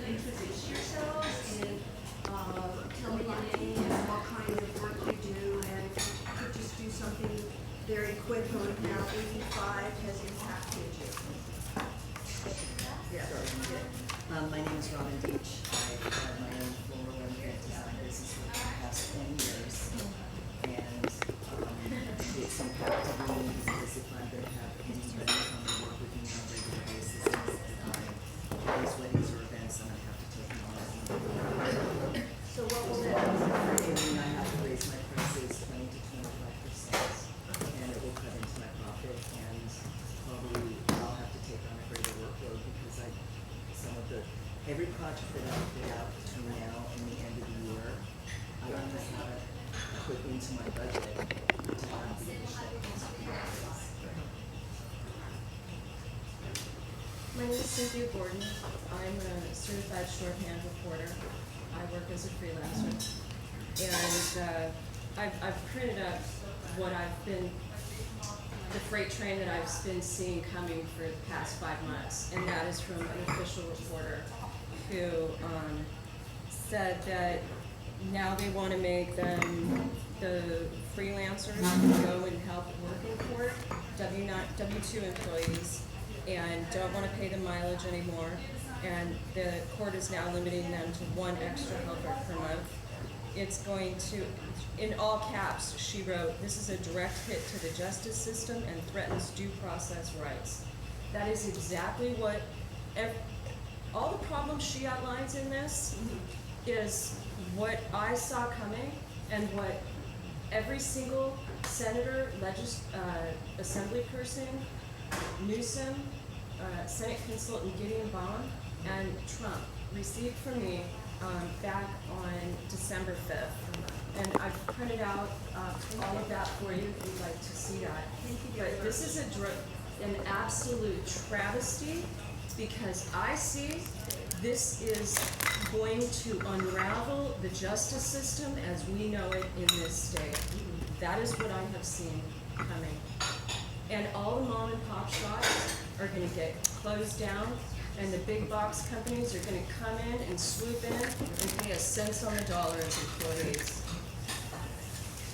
introduce yourselves and tell me your name and what kind of work you do, and if you could just do something very quick on how AB5 has impacted you. Yeah. My name is Robin Deach. I've had my own floral and graphic design business for the past 10 years. And it's impacted me because if I'm going to have anybody come and work with me on a regular basis and design these weddings or events, I'm going to have to take them on. So what will that mean? I mean, I have to raise my prices 20 to 25%, and it will cut into my profit, and probably I'll have to take on a greater workload because every project that I put out between now and the end of the year, I don't just have it put into my budget to have the initial cost. My name is Cynthia Gordon. I'm a certified shorthand reporter. I work as a freelancer. And I've printed up what I've been, the freight train that I've been seeing coming for the past 5 months. And that is from an official reporter who said that now they want to make them the freelancers who go and help work in court, W-2 employees, and don't want to pay the mileage anymore. And the court is now limiting them to 1 extra helper per month. It's going to, in all caps, she wrote, "This is a direct hit to the justice system and threatens due process rights." That is exactly what, all the problems she outlines in this is what I saw coming and what every single senator, assembly person, Newsom, Senate consultant Gideon Baum, and Trump received from me back on December 5th. And I've printed out all of that for you if you'd like to see that. But this is an absolute travesty because I see this is going to unravel the justice system as we know it in this state. That is what I have seen coming. And all the mom and pop shops are going to get closed down, and the big box companies are going to come in and swoop in and pay us cents on the dollar as employees.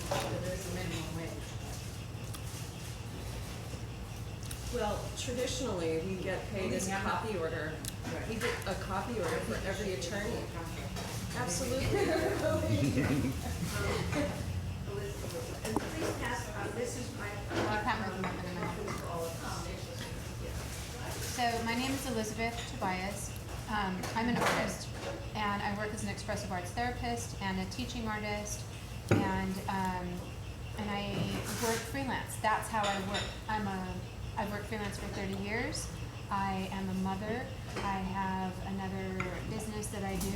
There's a minimum wage. Well, traditionally, we get paid as a copy order. We get a copy order for every attorney. Absolutely. And please pass, this is my, for all of us. So my name is Elizabeth Tobias. I'm an artist, and I work as an expressive arts therapist and a teaching artist, and I work freelance. That's how I work. I've worked freelance for 30 years. I am a mother. I have another business that I do,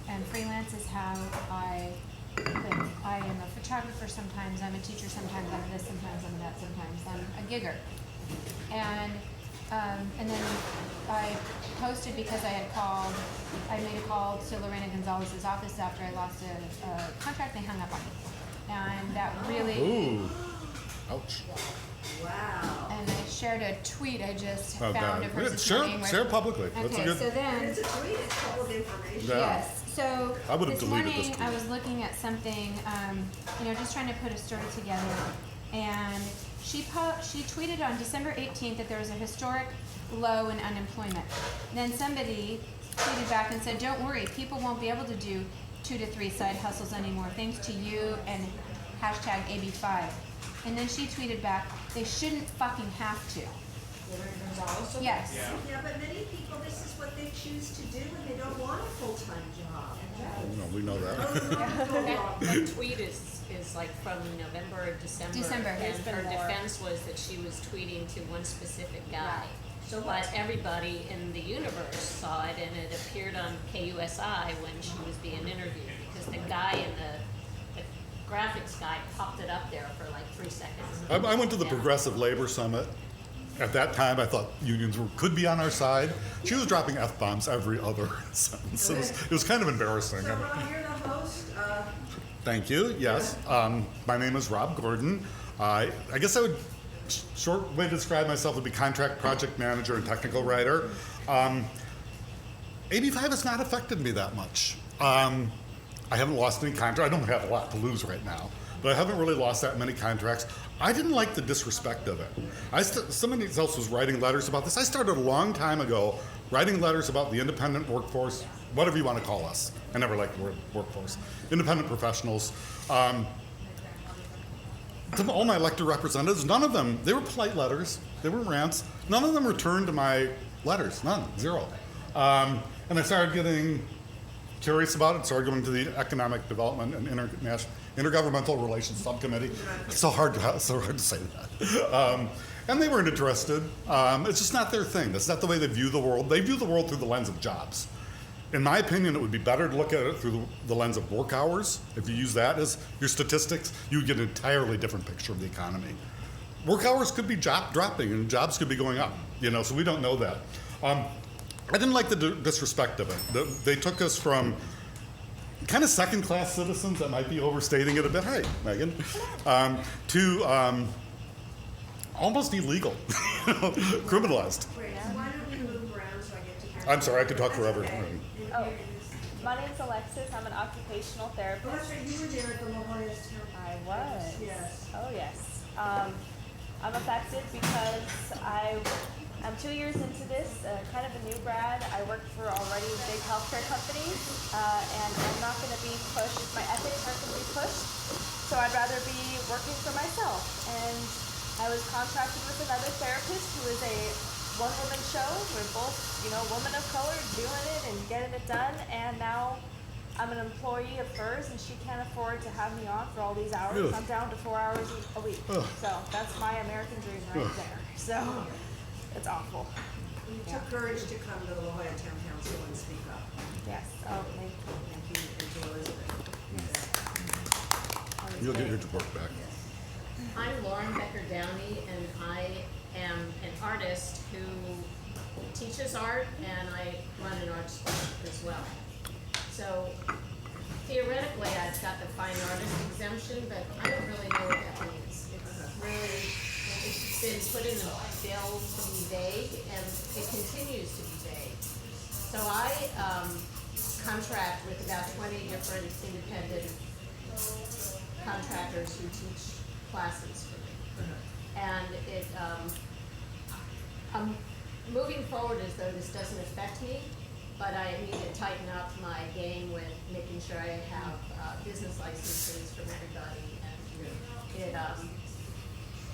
and freelance is how I live. I am a photographer sometimes, I'm a teacher sometimes, I'm this sometimes, I'm that sometimes, I'm a gigger. And then I posted because I made a call to Lorena Gonzalez's office after I lost a contract. They hung up on me. And that really... Ooh. Ouch. Wow. And I shared a tweet I just Oh, found God. of hers this Share morning. it publicly. That's a Okay, good. so then... It's a tweet, it's public information. Yeah. Yes. So I would have this deleted morning this I tweet. was looking at something, just trying to put a story together, and she tweeted on December 18th that there was a historic low in unemployment. Then somebody tweeted back and said, "Don't worry, people won't be able to do 2 to 3 side hustles anymore, thanks to you and hashtag AB5." And then she tweeted back, "They shouldn't fucking have to." Yes. Yeah, but many people, this is what they choose to do when they don't want a full-time job. No, we know that. That tweet is like from November or December. December. And It's been her more. defense was that she was tweeting to one specific guy. So, but everybody in the universe saw it, and it appeared on KUSI when she was being interviewed, because the guy in the graphics guy popped it up there for like 3 seconds. I went to the Yeah. Progressive Labor Summit. At that time, I thought unions could be on our side. She was dropping F-bombs every other sentence. It was kind of embarrassing. So Rob, you're the host. Thank you. Yes. My name is Rob Gordon. I guess I would, short way to describe myself would be contract project manager and technical writer. AB5 has not affected me that much. I haven't lost any contracts. I don't have a lot to lose right now, but I haven't really lost that many contracts. I didn't like the disrespect of it. Somebody else was writing letters about this. I started a long time ago writing letters about the independent workforce, whatever you want to call us. I never liked the word workforce. Independent professionals. To all my elected representatives, none of them, they were polite letters, they were rants, none of them returned to my letters, none, zero. And I started getting curious about it, started going to the Economic Development and Intergovernmental Relations Subcommittee. It's so hard to say that. And they weren't interested. It's just not their thing. That's not the way they view the world. They view the world through the lens of jobs. In my opinion, it would be better to look at it through the lens of work hours. If you use that as your statistics, you would get an entirely different picture of the economy. Work hours could be dropping and jobs could be going up, so we don't know that. I didn't like the disrespect of it. They took us from kind of second-class citizens, that might be overstating it a bit, hey, Megan, to almost illegal, criminalized. Great, why don't we move around so I get to hear? I'm sorry, I could talk forever. Okay. Oh, my name's Alexis. I'm an occupational Oh, that's therapist. right, you were there at the La Jolla's town. I was. Yes. Oh, yes. I'm affected because I'm 2 years into this, kind of a new grad. I work for already big healthcare companies, and I'm not going to be pushed. My ethics aren't going to be pushed, so I'd rather be working for myself. And I was contracted with another therapist who is a one-woman show. We're both, women of color doing it and getting it done. And now I'm an employee of hers, and she can't afford to have me on for all these hours. Ugh. I'm down to 4 hours a week. Ugh. So that's my American dream right there. So it's awful. You took courage to come to the La Jolla Town Council and speak up. Yes. Oh, thank you. Thank you, and to Elizabeth. You'll get your work back. I'm Lauren Becker Downey, and I am an artist who teaches art, and I run an art studio as well. So theoretically, I've got the fine artist exemption, but I don't really know what that means. It's been put in the bill to be vague, and it continues to be vague. So I contract with about 20 different independent contractors who teach classes for me. And I'm moving forward as though this doesn't affect me, but I need to tighten up my game with making sure I have business licenses from everybody, and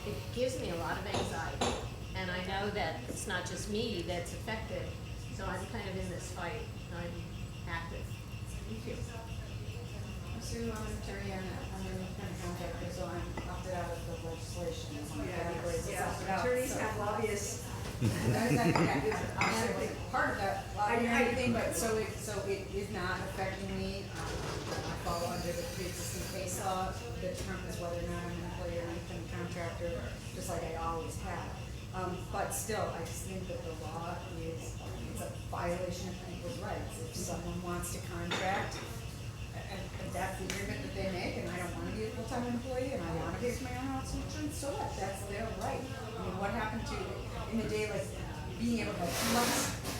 it gives me a lot of anxiety. And I know that it's not just me that's affected, so I'm kind of in this fight. I'm active. Thank you. Sue, I'm an attorney, I'm an independent contractor, so I'm opted out of the legislation. It's one of the categories that's opted out. Attorneys so- have lobbyists. I wasn't part of that I- thing, but so it is not affecting me. I follow under the pre-existing case law that determines whether or not I'm an employee or an independent contractor, just like I always have. But still, I just think that the law it's a violation of people's rights. If someone wants to contract, and that's the agreement that they make, and I don't wanna be a full-time employee, and I wanna pay for my own health insurance, so what? That's their right. I mean, what happened to, in the day, like, being able to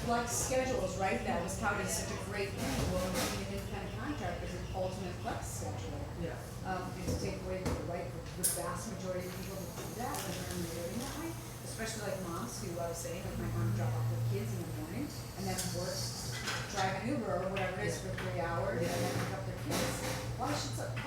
flex schedules, right? That was touted as such a great thing, well, being an independent contractor is an ultimate flex schedule. Yeah. And to take away the right for the vast majority of people to do that, and they're living that way, especially like moms who, I was saying, like my mom drop off her kids in the morning, and then works, drive an Uber or whatever it is for 3 hours, and then pick up their kids. Why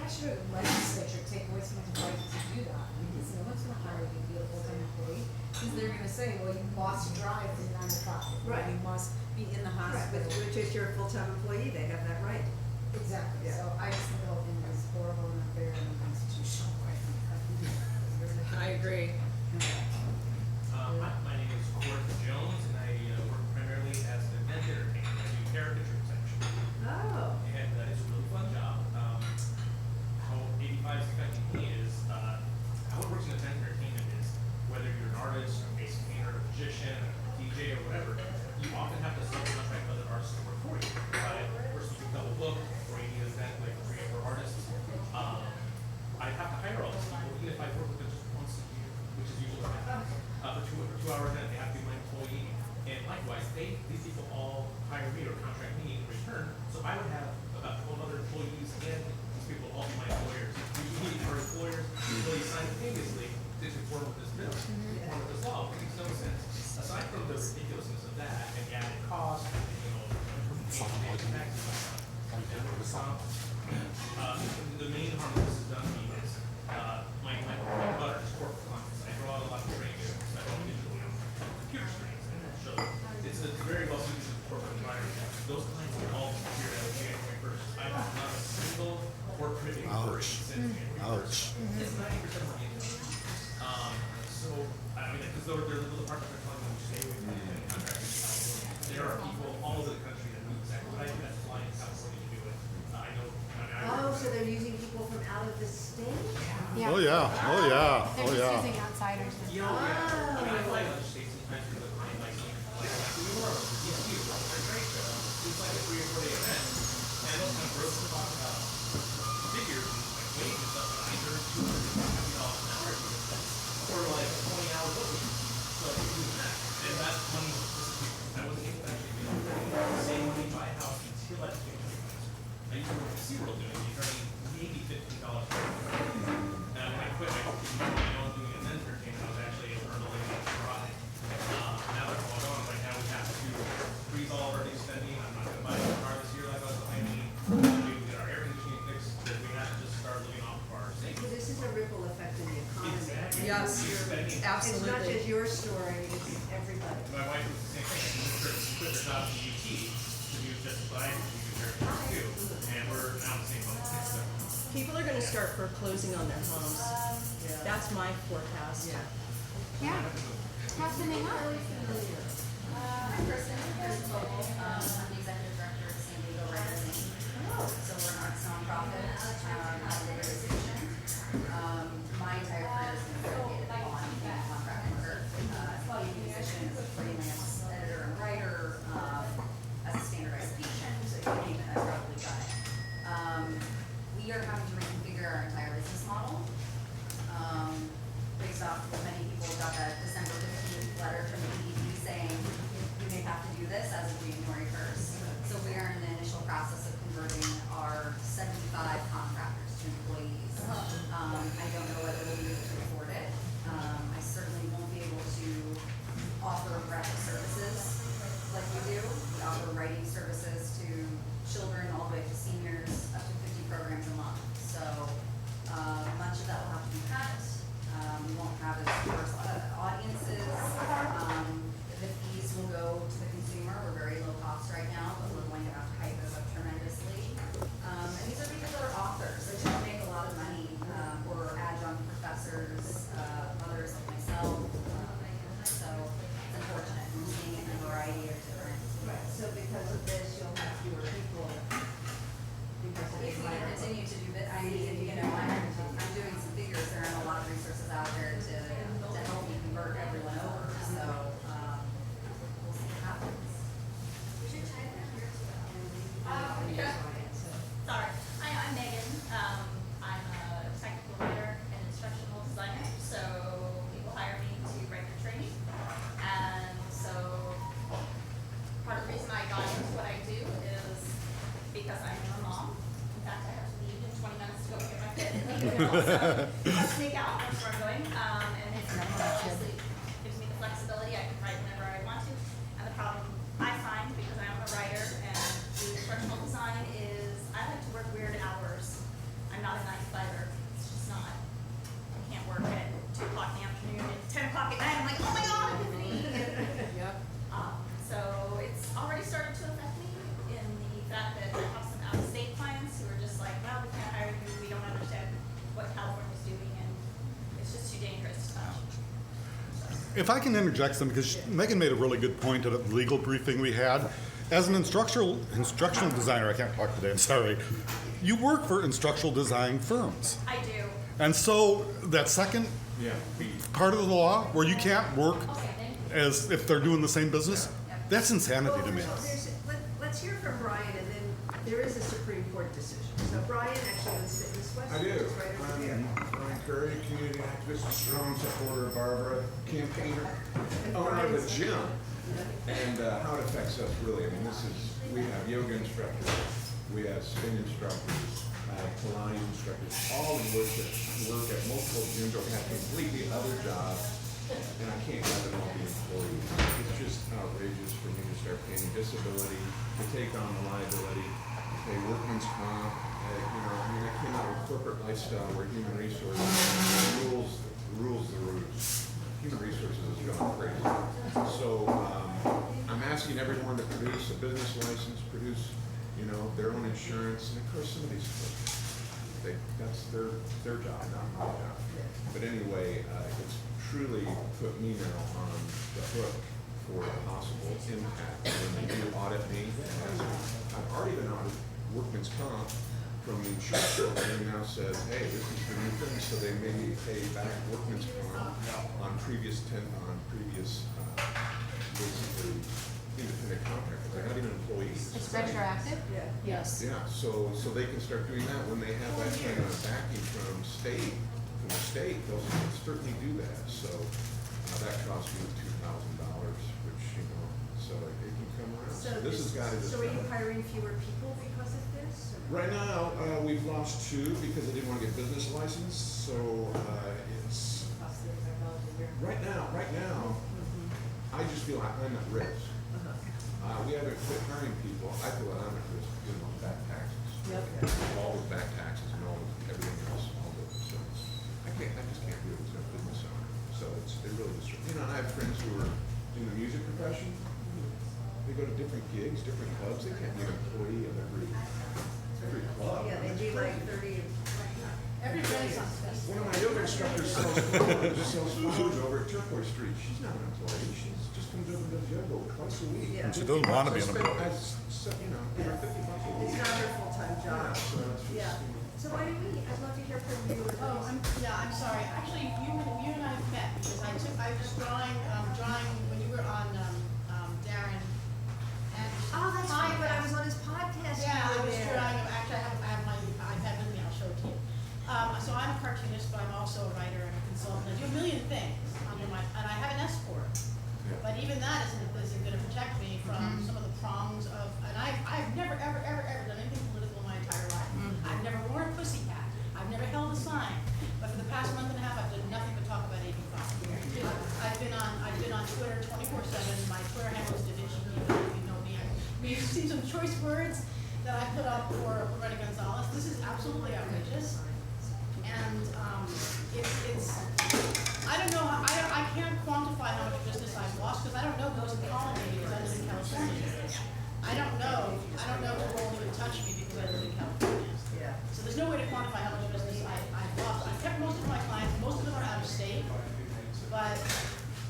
should a legislature take away someone's right to do that? Because no one's gonna hire you to be a full-time employee, because they're gonna say, well, you must drive from 9 to 5. Right. You must be in the Right, hospital. but which is your full-time employee, they have that right. Exactly, Yeah. so I just think the whole thing is horrible and unfair and unconstitutional, quite frankly. I agree. My name is Court Jones, and I work primarily as an event entertainer. I do caricature section, Oh. and it's a really fun job. How 85 is affecting me is how it works in event entertainment is whether you're an artist, a bass painter, a magician, a DJ, or whatever, you often have to subcontract other artists to work for you. First, you double book, or you need an event like 3 or 4 artists. I have to hire all these people, even if I work with them just once a year, which is usually what happens, for 2 hours these people all hire me or contract me in return, so I would have about 12 other employees and these people all be my employers. We need our employers to really simultaneously to conform with this bill, conform with this law, which makes no sense. Aside from the ridiculousness of that and the added cost, taxes, the main harm that this has done to me is my butter is corporate clients. I draw a lot of training, I draw digitally on computer screens, and it shows. It's a very well suited to the corporate environment. Those clients are all here at January 1st. I have not a single corporate inquiry since January 1st. It's 90% of the income. So, I mean, because there are little departments that are telling them to stay away from any contractors. There are people all over the country that do exactly what I do. That's flying in California to do it. I know. Oh, so they're using people from out of the state? Yeah. Oh, yeah. Oh, yeah. They're Oh, just yeah. using outsiders. You know, yeah. I mean, I fly other states sometimes for the client, like New York, DSU, or trade show. It's like a 3 or 4 day event, and those kind of gross talk about figures and like wage and stuff. And I earn $250 an hour for like 20 hours a week. So I can do that, and that money disappears. I wasn't able to actually be able to save money, buy a house until I became a freelancer. I used to work at SeaWorld doing it, earning maybe $15 per hour. And when I quit my own doing event entertainment, I was actually earning a living on Friday. Now that's all gone. Right now we have to freeze all of our new spending. I'm not going to buy a car this year like I was planning. We get our air conditioning fixed because we have to just start living off of our So savings. this is a ripple effect in the economy. Exactly. Yes, You're spending. It's not absolutely. just your story, it's everybody. My wife was the same thing. She quit her job at UT to do just what I do, to do her too. And we're now in the same boat. So, People are gonna start foreclosing on their homes. That's my forecast. Yeah. Yeah. How's the name up? I'm Kristen, Kristen Vogel. I'm the executive director of San Diego Writers Inc. So we're an arts nonprofit out of the radio station. My entire career has been dedicated on being a contract worker, being a musician, as a freelance editor and writer, as a standardized patient, you name it, I've probably done it. We are having to reconfigure our entire business model. Based off what many people got that December 15th letter from the EDD saying, you may have to do this as of January 1st. So we are in the initial process of converting our 75 contractors to employees. I don't know whether we'll be able to afford it. I certainly won't be able to offer graphic services like we do. We offer writing services to children all the way to seniors, up to 50 programs a month. So much of that will have to be cut. We won't have as diverse audiences. The fees will go to the consumer. We're very low cost right now, but we're going to have to hike those up tremendously. And these are people that are authors. They don't make a lot of money, or adjunct professors, others like myself. So it's unfortunate. I'm seeing it in a variety of different. Right, so because of this, you'll have fewer people. Because of If this we can virus. continue to do that, I mean, you know, I'm doing some figures, there are a lot of resources out there to help me convert everyone over, so, we'll see what happens. Sorry, I'm Megan. I'm a technical writer and instructional designer, so people hire me to write their training. And so part of the reason I got into what I do is because I'm a mom. In fact, I have to leave in 20 minutes to go get my kid. So sneak out, that's where I'm going. And it's obviously gives me the flexibility. I can write whenever I want to. And the problem I find, because I'm a writer and do instructional design, is I like to work weird hours. I'm not a 9-to-5er. It's just not. I can't work at 2 o'clock in the afternoon and 10 o'clock at night. I'm like, oh my god, epiphany. Yep. So it's already started to affect me in the fact that I have some out-of-state clients who are just like, well, we can't hire you. We don't understand what California's doing, and it's just too dangerous to touch. If I can interject some, because Megan made a really good point at a legal briefing we had. As an instructional designer, I can't talk today, I'm sorry. You work for instructional design firms. I do. And so that second part of the law where you can't work as if they're doing the same business, that's insanity to me. Let's hear from Brian, and then there is a Supreme Court decision. So Brian actually owns Fitness West. I do. It's right over there. I'm Brian Curry, community activist, strong supporter of Barbara, campaigner, And owner of the Brian's- gym. And how it affects us really, I mean, we have yoga instructors, we have spin instructors, Pilates instructors, all of which work at multiple gyms or have completely other jobs, and I can't have them all be employees. It's just outrageous for me to start paying disability, to take on the liability, to pay workman's comp. I mean, I came out of a corporate lifestyle where human resources rules the roost. Human resources has gone crazy. So I'm asking everyone to produce a business license, produce their own insurance, and of course some of these folks, that's their job, not my job. But anyway, it's truly put me now on the hook for a possible impact. When they do audit me, I've already been audited workman's comp from the insurance company now says, hey, this is the new thing, so they made me pay back workman's comp on previous basically independent contractors. They're not even employees. It's retroactive? Yeah. Yes. Yeah, so they can start doing that when they have that kind of backing from the state, they'll certainly do that. So that cost me $2,000, which, so it can come around. So this has got to just. So are you hiring fewer people because of this? or- Right now, we've lost 2 because they didn't want to get business license, so it's, right now, I just feel like I'm at risk. We haven't quit hiring people. I feel like I'm at risk because of back taxes. All the back taxes and all of everything else, all the, so I just can't do it as a business owner. So it really just, and I have friends who are in the music profession. They go to different gigs, different clubs. They can't be an employee of every club. Yeah, they do like 30. Every Renaissance festival. One of my yoga instructors sells food over at Turquoise Street. She's not an employee. She's just comes over and does yoga twice a week. Yeah. And she doesn't want to be an I employee. give her $50 a It's week. not her full-time Yeah, job. so it's just, Yeah. So why do I'd love to hear from you. Oh, I'm sorry. Actually, you and I met because I was drawing when you were on, Darren and. Oh, that's right, when I was on his podcast. you Yeah, I were was there. drawing, actually, I have my iPad with me, I'll show it to you. So I'm a cartoonist, but I'm also a writer and a consultant. I do a million things and I have an S corp. But even that isn't gonna protect me from some of the prongs of, and I've never, ever done anything political in my entire life. I've never worn a pussy hat. I've never held a sign. But for the past month and a half, I've done nothing but talk about AB5. I've been on Twitter 24/7. My Twitter handle is DaVinci, you know me. You've seen some choice words that I put up for Loretta Gonzalez. This is absolutely outrageous. And it's I don't know, I can't quantify how much business I've lost because I don't know who's calling me because I live in California. I don't know who will even touch me because I live in California. Yeah. So there's no way to quantify how much business I've lost. I've kept most of my clients, most of them are out of state, but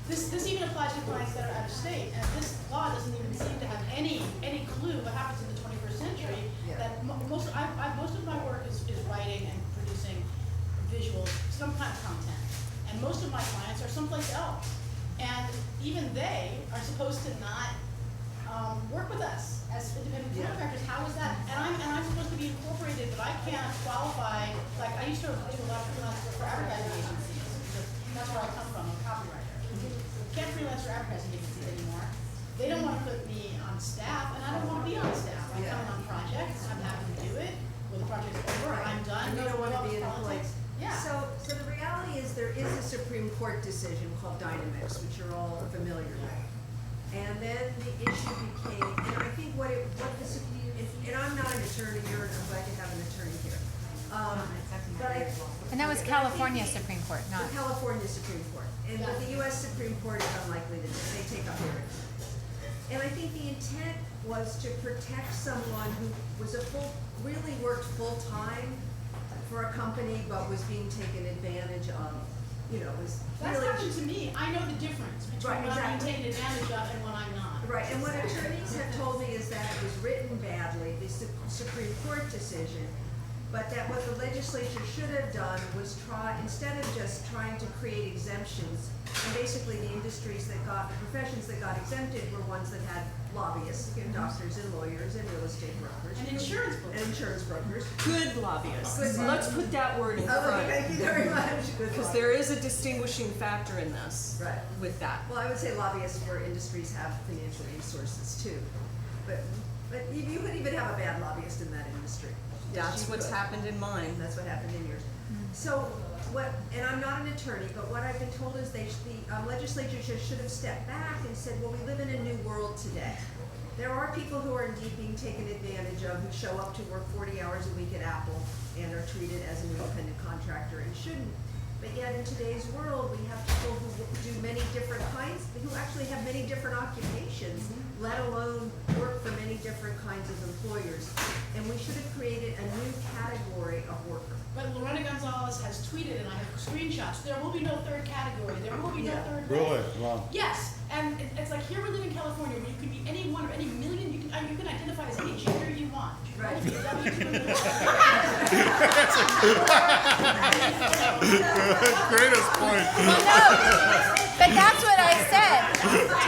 this even applies to clients that are out of state, and this law doesn't even seem to have any clue what happens in the 21st century. Yeah. That most of my work is writing and producing visuals, some kind of content, and most of my clients are someplace else, and even they are supposed to not work with us as independent contractors. How is that? And I'm supposed to be incorporated, but I can't qualify. Like I used to do a lot of freelance work for advertising agencies. Because that's where I come from. I'm a copywriter. Can't freelance for advertising agencies anymore. They don't want to put me on staff, and I don't want to be on staff. I come on projects. I'm happy to do it. When the project's over, I'm done. And you don't want to be an employee. Yeah. So the reality is there is a Supreme Court decision called Dynamics, which you're all familiar with. And then the issue became, and I think and I'm not an attorney here, and I'm glad to have an attorney here. And that was California Supreme Court, not. The California Supreme Court. And but the US Supreme Court is unlikely to, they take up here. And I think the intent was to protect someone who was really worked full-time for a company, but was being taken advantage of, was That's really. happened to me. I know the difference between Right, when I'm exactly. being taken advantage of and when I'm not. Right, and what attorneys have told me is that it was written badly, the Supreme Court decision, But that what the legislature should have done was try, instead of just trying to create exemptions, and basically the industries that got, the professions that got exempted were ones that had lobbyists, you know, doctors and lawyers and real estate brokers. And insurance brokers. And insurance brokers. Good lobbyists. Good Let's put that word in Oh, front. thank you very much. Good Because luck. there is a distinguishing factor in this. Right. With that. Well, I would say lobbyists for industries have financial resources too. But you could even have a bad lobbyist in that industry. Yes, That's you what's could. happened in mine. That's what happened in yours. So what, and I'm not an attorney, but what I've been told is the legislature should have stepped back and said, well, we live in a new world today. There are people who are indeed being taken advantage of, who show up to work 40 hours a week at Apple and are treated as an independent contractor and shouldn't. But yet in today's world, we have people who do many different kinds, who actually have many different occupations, let alone work for many different kinds of employers. And we should have created a new category of worker. But Lorena Gonzalez has tweeted, and I have screenshots, there will be no third category, there will be no Yeah. third way. Really? Wow. Yes, and it's like, here we live in California, where you could be any one or any million, you can identify as any gender you want. Right. You can be a W2 Greatest point. Well, no, but that's what I said. I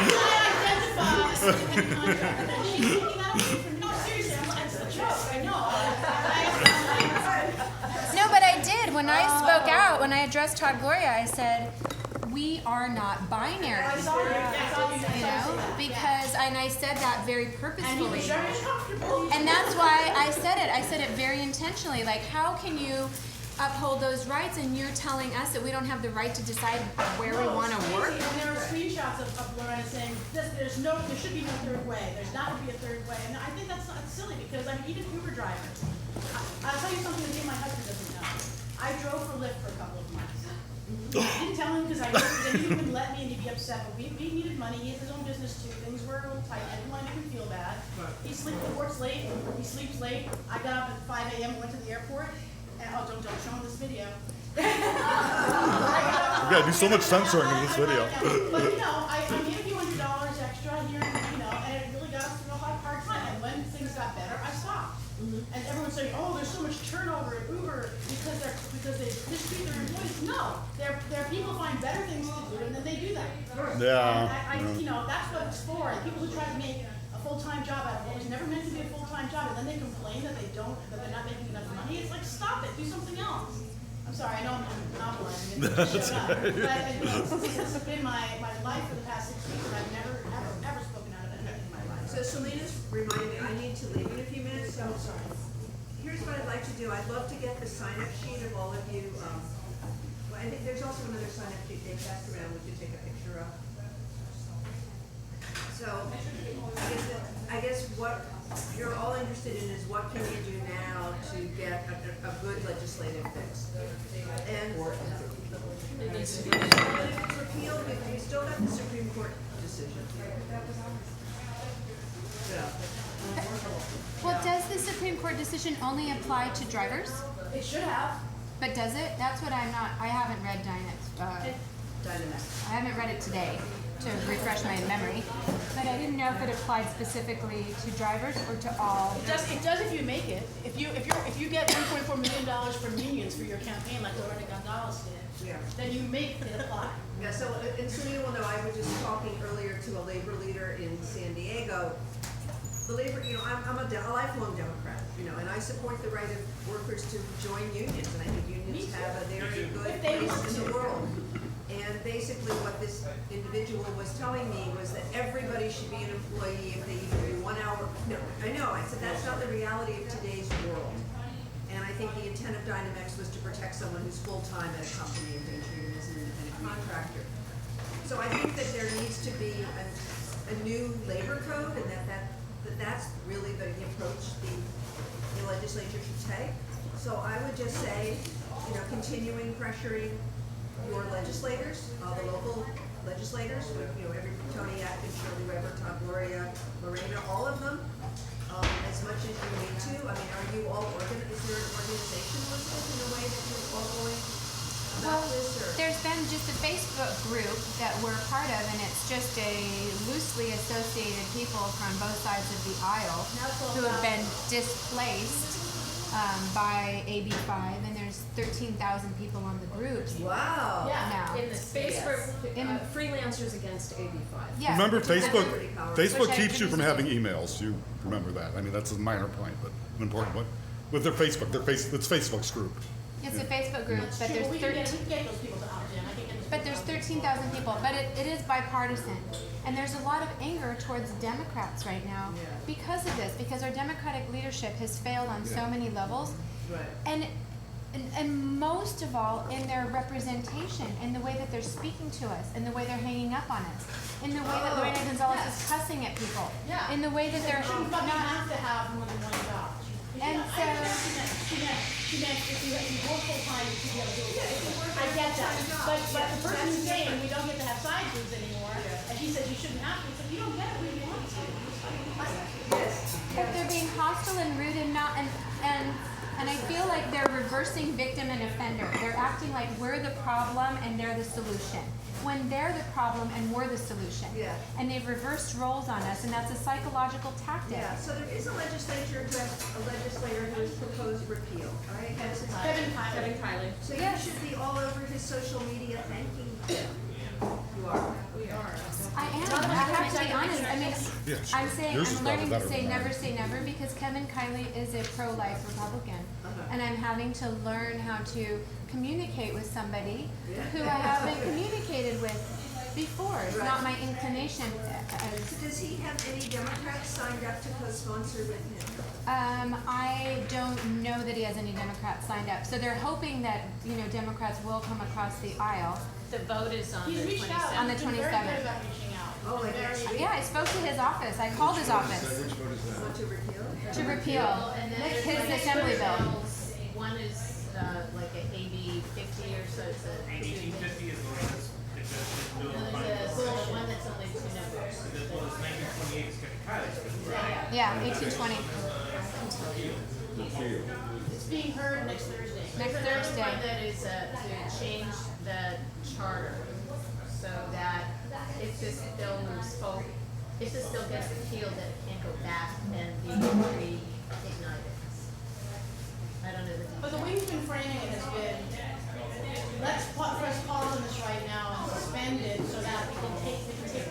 identify as an independent contractor, and she's taking that away from me. No, seriously, it's a joke, I know. No, but I did. When I spoke out, when I addressed Todd Gloria, I said, we are not binary. I saw you, I saw you. You know, because, and I said that very And he purposefully. was very comfortable. And that's why I said it. I said it very intentionally. Like, how can you uphold those rights and you're telling us that we don't have the right to decide where we want to work? And there are screenshots of Lorena saying, there should be no third way, there's not to be a third way, and I think that's silly, because I mean, even Uber drivers, I'll tell you something that even my husband doesn't know. I drove for Lyft for a couple of months. I didn't tell him because I knew that he wouldn't let me and he'd be upset, but we needed money, he has his own business too, things were a little tight, I didn't want to make him feel bad. He works late, he sleeps late, I got up at 5 a.m., went to the airport, and, oh, don't show him this video. We gotta do so much censoring in this video. But you know, I made a few $100s extra here, you know, and it really got us through a hard time, and when things got better, I stopped. And everyone's saying, oh, there's so much turnover at Uber because they mistreat their employees. No, their people find better things to do, and then they do that. Yeah. And you know, that's what it's for. And people who try to make a full-time job out of it was never meant to be a full-time job, and then they complain that they're not making enough money. It's like, stop it, do something else. I'm sorry, I know I'm monopolizing it, but shut up. But you know, this has been my life for the past 6 weeks, and I've never spoken out of anything in my life. So Selena's reminded me, I need to leave in a few minutes, so here's what I'd like to do. I'd love to get the sign-up sheet of all of you. Well, I think there's also another sign-up sheet they passed around we could take a picture of. So I guess what you're all interested in is what can you do now to get a good legislative fix? And if it's repealed, we still got the Supreme Court decision. Well, does the Supreme Court decision only apply to drivers? It should have. But does it? That's what I haven't read Dynamix. I haven't read it today to refresh my memory. But I didn't know if it applied specifically to drivers or to all. It does if you make it. If you get $1.4 million from unions for your campaign, like Lorena Gonzalez did, Yeah. then you make it apply. Yeah, so, and Selena will know, I was just talking earlier to a labor leader in San Diego. The labor, you know, I'm a lifelong Democrat, you know, and I support the right of workers to join unions, and I think unions have a very good If they want place in the to. world. And basically what this individual was telling me was that everybody should be an employee if they even do 1 hour. No, I know, I said that's not the reality of today's world. And I think the intent of Dynamex was to protect someone who's full-time at a company and being treated as an independent contractor. So I think that there needs to be a new labor code, and that's really the approach the legislature should take. So I would just say, you know, continuing pressuring your legislators, the local legislators, you know, Tony Atkins, Shirley Weber, Todd Gloria, Lorena, all of them, as much as you need to. I mean, are you all is there an organization listed in a way that you're all going about this, or? There's been just a Facebook group that we're part of, and it's just a loosely associated people from both sides of the aisle who have been displaced by AB5, and there's 13,000 people on the group. Wow. Now. In the space for In- freelancers against AB5. Yeah. Remember, which is Facebook, pretty powerful. Facebook Which I keeps you from understand. having emails. You remember that. I mean, that's a minor point, but an important one. With their Facebook, it's Facebook's group. It's a Facebook group, but there's We can 13. get those people to opt in, I can get those. But there's 13,000 people, but it is bipartisan. And there's a lot of anger towards Democrats right now Yeah. because of this, because our Democratic leadership has failed on so Yeah. many levels. Right. And most of all, in their representation, in the way that they're speaking to us, in the way they're hanging up on us, in the way that Lorena Gonzalez is cussing at people, Yeah. in the way that they're You shouldn't fucking not. have to have more than one job. And I understand she meant if you work full time, you should be able to do it. I get that, but the person who's saying we don't get to have side gigs anymore, and she said you shouldn't have to, so you don't get it when you want to. But they're being hostile and rude and not and I feel like they're reversing victim and offender. They're acting like we're the problem and they're the solution, when they're the problem and we're the solution. Yeah. And they've reversed roles on us, and that's a psychological tactic. Yeah, so there is a legislator who has proposed repeal, right? That's his- Kevin Tyler. Kevin Kiley. So you Yes. should be all over his social media thanking him. You are. We are. I am. I have to be honest. I mean, Yeah, sure. I'm saying, Yours is I'm probably learning better to say than mine. never because Kevin Kiley is a pro-life Republican. And I'm having to learn how to communicate with somebody who I haven't communicated with before. It's not my inclination. So does he have any Democrats signed up to co-sponsor with him? I don't know that he has any Democrats signed up. So they're hoping that, Democrats will come across the aisle. The vote is on the He's reached out. 27th. On the He's been very 27th. good about reaching out. Oh, like next week? Yeah, I spoke to his office. I called his office Which vote is that? Want to repeal? to repeal And then his there's like assembly bill. bills. One is like a AB 50 or so, it's a. 1850 is the one that's, it's a bill. No, there's a one that's only two numbers. Well, it's 1928 is Kevin Kiley's bill, right? Yeah, 1820. Repeal. It's being heard next Thursday. Next There's another Thursday. one that is to change the charter so that if this bill moves forward, if this bill gets repealed, that it can't go back and be reignited. I don't know the But the details. way you've been framing it has been, let's press pause on this right now and suspend it so that we can take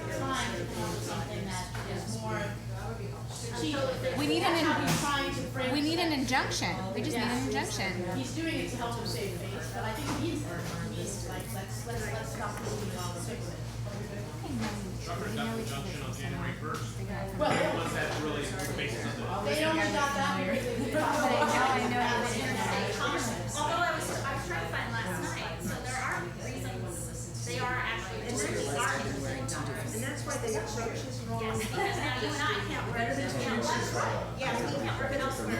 the time to come up with something that is more strategic. We need That's how an he's trying to frame we need it. an injunction. We just need an injunction. He's doing it to help him save face, but I think he needs it. He needs, like, let's stop this moving on and stick with it. Truckers got the injunction on January 1st. Well, Once that's really the basis of the. they only got that because they I know. Although I was trying to find last night, so there are reasons, they are actually, And that's why the approach is wrong. yes, because now you and I can't work it elsewhere. Yes, we can't work it elsewhere.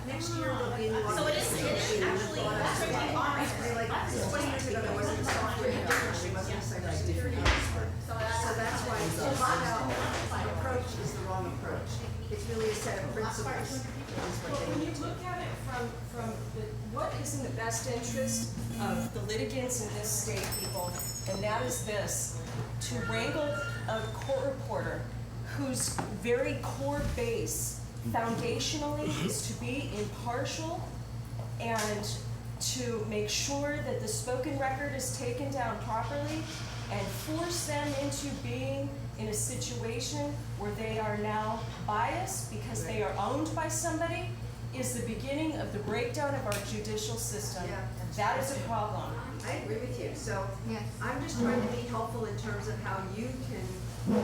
Next year there'll be a lot. So it is actually, that's really hard. Like 20 years ago, there wasn't a software industry, she wasn't a cybersecurity expert. So that's why the bottom approach is the wrong approach. It's really a set of principles. is what But they when you need to- look at it from what is in the best interest of the litigants in this state, people, and that is this, to wrangle a court reporter whose very core base foundationally is to be impartial and to make sure that the spoken record is taken down properly and force them into being in a situation where they are now biased because they are owned by somebody is the beginning of the breakdown of our judicial system. Yeah. That is a problem. I agree with you, so Yes. I'm just trying to be helpful in terms of how you can,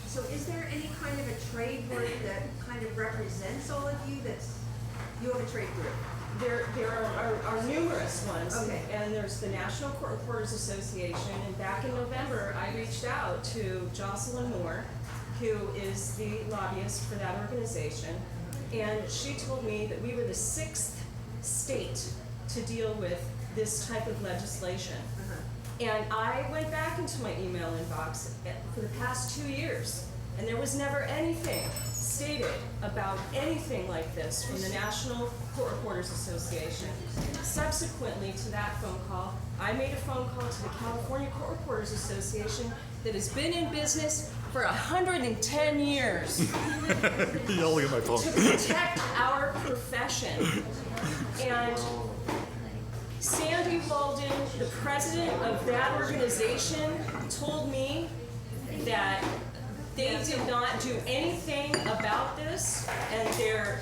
so is there any kind of a trade group that kind of represents all of you you have a trade group? There are numerous ones. Okay. And there's the National Court Reporters Association, and back in November, I reached out to Jocelyn Moore, who is the lobbyist for that organization, and she told me that we were the 6th state to deal with this type of legislation. And I went back into my email inbox for the past 2 years, and there was never anything stated about anything like this from the National Court Reporters Association. Subsequently to that phone call, I made a phone call to the California Court Reporters Association that has been in business for 110 years Yelling at my phone. to protect our profession. And Sandy Walden, the president of that organization, told me that they did not do anything about this, and their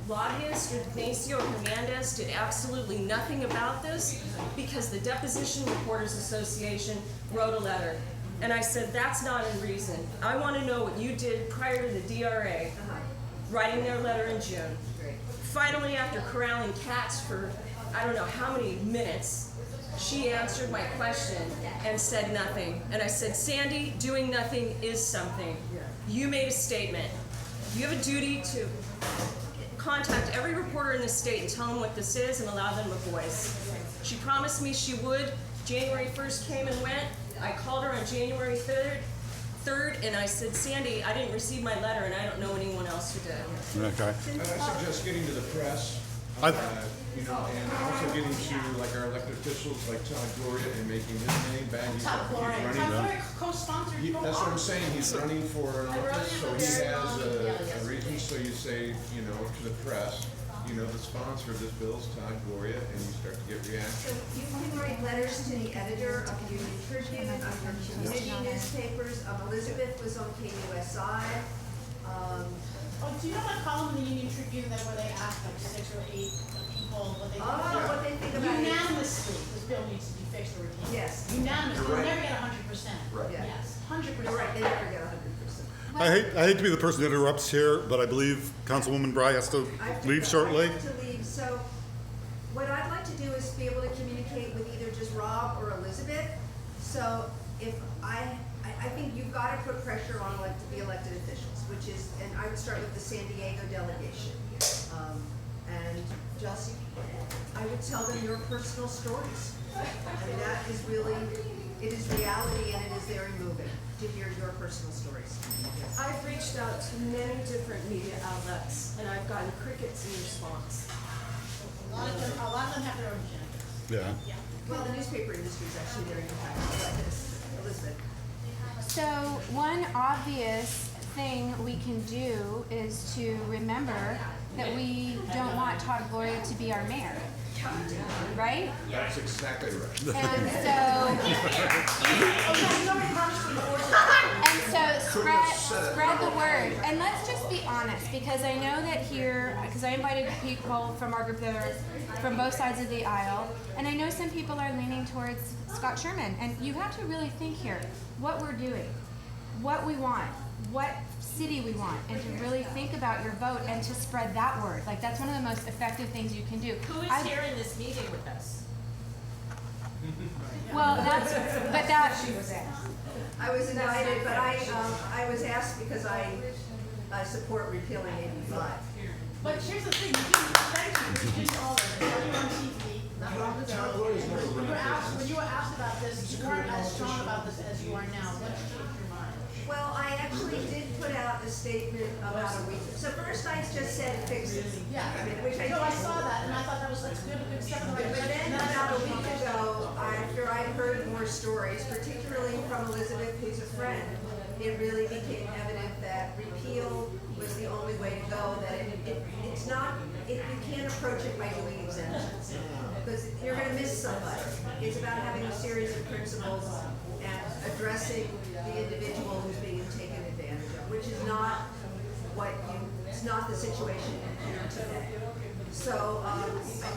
lobbyist, Ignacio Hernandez, did absolutely nothing about this because the Deposition Reporters Association wrote a letter. And I said, that's not a reason. I want to know what you did prior to the DRA writing their letter in June. Finally, after corralling cats for I don't know how many minutes, she answered my question and said nothing. And I said, Sandy, doing nothing is something. You made a statement. You have a duty to contact every reporter in the state and tell them what this is and allow them a voice. She promised me she would. January 1st came and went. I called her on January 3rd, and I said, Sandy, I didn't receive my letter, and I don't know anyone else who did. Okay. I suggest getting to the press, I- you know, and also getting to like our elected officials like Todd Gloria and making his name bang. He's Todd Gloria. running. Todd Gloria co-sponsored both That's what I'm arms. saying. He's running for an office, so he has a reason. So you say, you know, to the press, you know, the sponsor of this bill is Todd Gloria, and you start to get So reaction. you can write letters to the editor of Union Tribune, of your community newspapers. Elizabeth was on KUSI. Oh, do you know that column in the Union Tribune that where they asked like 6 or 8 people what they think? What they think about it. Unanimously, this bill needs to be fixed or repealed. Yes. Unanimously, You're they'll right. never get 100%. Right. Yeah. Yes, 100%. You're right, they never get 100%. I hate to be the person that interrupts here, but I believe Councilwoman Bry has to I have to leave go. shortly. I have to leave, so what I'd like to do is be able to communicate with either just Rob or Elizabeth. So if I think you've got to put pressure on the elected officials, which is, and I would start with the San Diego delegation. And just, I would tell them your personal stories. I mean, that is really, it is reality and it is very moving to hear your personal stories. I've reached out to many different media outlets, and I've gotten crickets in response. A lot of them have their own agendas. Yeah. Well, the newspaper industry is actually very impacted by this, Elizabeth. So one obvious thing we can do is to remember that we don't want Todd Gloria to be our mayor, right? That's exactly right. And so spread the word. And let's just be honest, because I know that here, because I invited people from our group that are from both sides of the aisle, and I know some people are leaning towards Scott Sherman. And you have to really think here what we're doing, what we want, what city we want, and to really think about your vote and to spread that word. Like, that's one of the most effective things you can do. Who is here in this meeting with us? Well, that's, but that, I was invited, but I was asked because I support repealing 85. But here's the thing, you didn't all of it, you on TV, not long ago. When you were asked about this, you weren't as strong about this as you are now. What changed your mind? Well, I actually did put out a statement about a week. So first I just said fix it. Yeah, Which I no, I did. saw that, and I thought that was a good step in the right But direction. then about a week ago, after I'd heard more stories, particularly from Elizabeth, who's a friend, it really became evident that repeal was the only way to go, that it's not, you can't approach it by doing exemptions. Because you're gonna miss somebody. It's about having a series of principles and addressing the individual who's being taken advantage of, which is not it's not the situation here today. So, I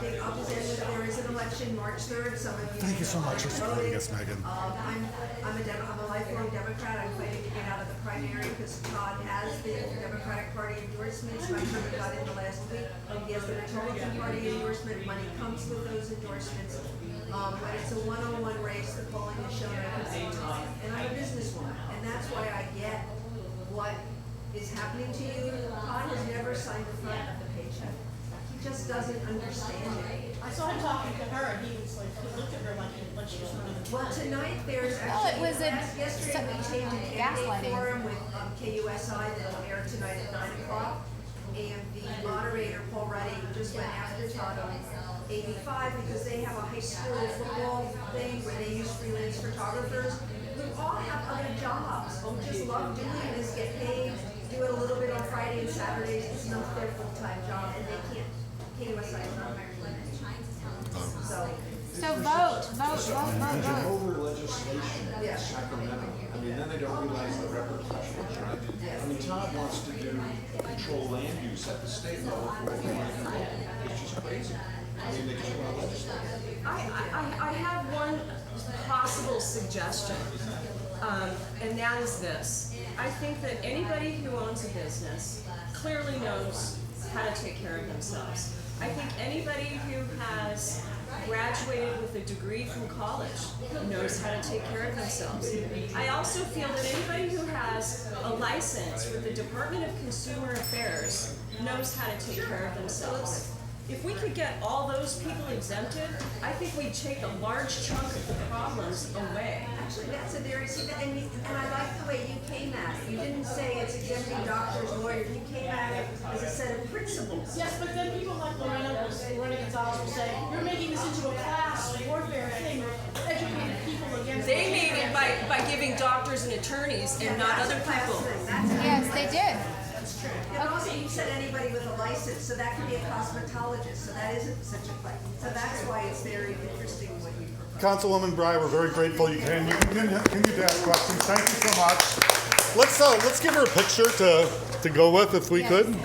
think I'll just end with, there is an election March 3rd, some of you. Thank you so much for supporting us, Megan. I'm a lifelong Democrat. I'm fighting to get out of the primary because Todd has the Democratic Party endorsements. My friend got in the last week. He has the Republican Party endorsement. Money comes with those endorsements. When it's a one-on-one race, the polling has shown I can beat Todd. And I'm a businesswoman, and that's why I get what is happening to you. Todd has never signed the front of the paycheck. He just doesn't understand it. I saw him talking to her, and he was like, he looked at her like she was one of the. Well, tonight there's Well, actually, it was yesterday we taped an candidate gaslighting. forum with KUSI that will air tonight at 9 o'clock. And the moderator, Paul Ruddy, just went after Todd on 85 because they have a high school football thing where they use freelance photographers. who all have other jobs, who just love doing this, get paid, do it a little bit on Friday and Saturdays, it's not their full-time job, and they can't, KUSI is not American. So vote. There's over legislation Yeah. in Sacramento. I mean, then they don't realize the repercussions, right? I mean, Todd wants to control land use at the state level for what they want to control. It's just crazy. I mean, they just want to legislate. I have one possible suggestion, and that is this. I think that anybody who owns a business clearly knows how to take care of themselves. I think anybody who has graduated with a degree from college knows how to take care of themselves. I also feel that anybody who has a license with the Department of Consumer Affairs knows how to take care of themselves. If we could get all those people exempted, I think we'd take a large chunk of the problems away. Actually, that's a very, and I like the way you came at it. You didn't say it's exempting doctors, lawyers, you came at it as a set of principles. Yes, but then people like Lorena Gonzalez will say, you're making this into a class warfare thing, educated people against. They made it by giving doctors and attorneys and not other people. Yes, they did. And also, you said anybody with a license, so that could be a cosmetologist, so that isn't such a fight. So that's why it's very interesting what you propose. Councilwoman Breyer, we're very grateful you came. You can continue to ask questions. Thank you so much. Let's give her a picture to go with if we Yes. could.